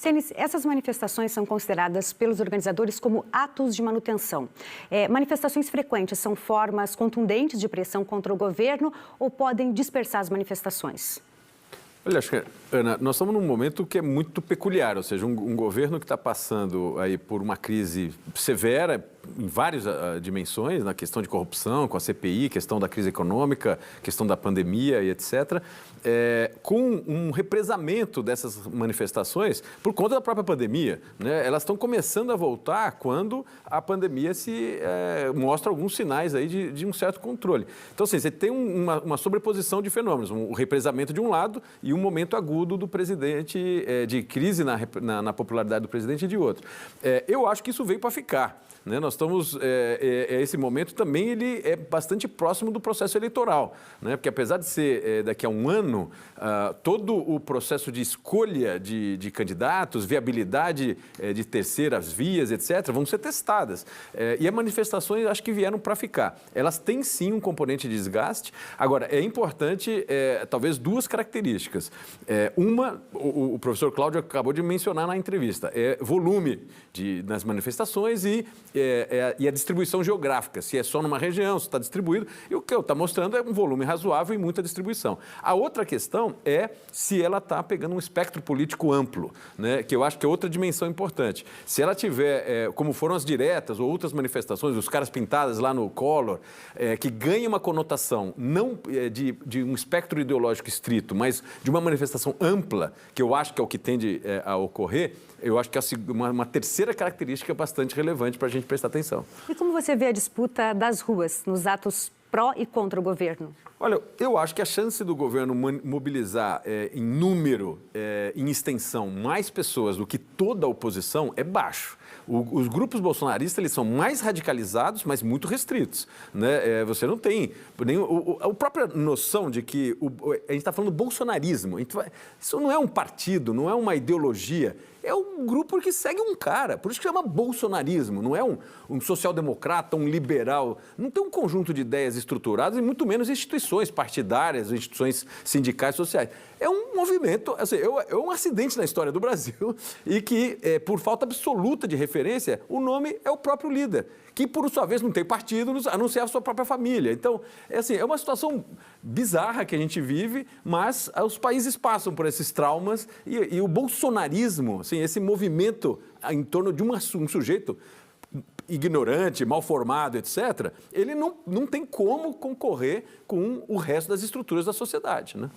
Cenis, essas manifestações são consideradas pelos organizadores como atos de manutenção. Manifestações frequentes são formas contundentes de pressão contra o governo ou podem dispersar as manifestações? Olha, acho que, Ana, nós estamos num momento que é muito peculiar, ou seja, um governo que está passando aí por uma crise severa em várias dimensões, na questão de corrupção, com a CPI, questão da crise econômica, questão da pandemia e etc., com um represamento dessas manifestações por conta da própria pandemia, né? Elas estão começando a voltar quando a pandemia mostra alguns sinais aí de um certo controle. Então, assim, você tem uma sobreposição de fenômenos, um represamento de um lado e um momento agudo do presidente, de crise na popularidade do presidente de outro. Eu acho que isso veio para ficar. Né? Nós estamos, esse momento também ele é bastante próximo do processo eleitoral, né? Porque apesar de ser daqui a um ano, todo o processo de escolha de candidatos, viabilidade de terceiras vias, etc., vão ser testadas. E as manifestações acho que vieram para ficar. Elas têm sim um componente de desgaste. Agora, é importante, talvez, duas características. Uma, o professor Cláudio acabou de mencionar na entrevista, volume nas manifestações e a distribuição geográfica, se é só numa região, se está distribuído. E o que eu estou mostrando é um volume razoável e muita distribuição. A outra questão é se ela está pegando um espectro político amplo, né? Que eu acho que é outra dimensão importante. Se ela tiver, como foram as diretas ou outras manifestações, os caras pintadas lá no Collor, que ganha uma conotação não de um espectro ideológico estrito, mas de uma manifestação ampla, que eu acho que é o que tende a ocorrer, eu acho que é uma terceira característica bastante relevante para a gente prestar atenção. E como você vê a disputa das ruas nos atos pró e contra o governo? Olha, eu acho que a chance do governo mobilizar em número, em extensão, mais pessoas do que toda a oposição é baixo. Os grupos bolsonaristas eles são mais radicalizados, mas muito restritos, né? Você não tem nem a própria noção de que a gente está falando do bolsonarismo. Isso não é um partido, não é uma ideologia. É um grupo que segue um cara, por isso que chama bolsonarismo, não é um social-democrata, um liberal, não tem um conjunto de ideias estruturadas e muito menos instituições partidárias, instituições sindicais, sociais. É um movimento, assim, é um acidente na história do Brasil e que, por falta absoluta de referência, o nome é o próprio líder, que por sua vez não tem partido, a não ser a sua própria família. Então, é uma situação bizarra que a gente vive, mas os países passam por esses traumas e o bolsonarismo, assim, esse movimento em torno de um sujeito ignorante, mal formado, etc., ele não tem como concorrer com o resto das estruturas da sociedade, né?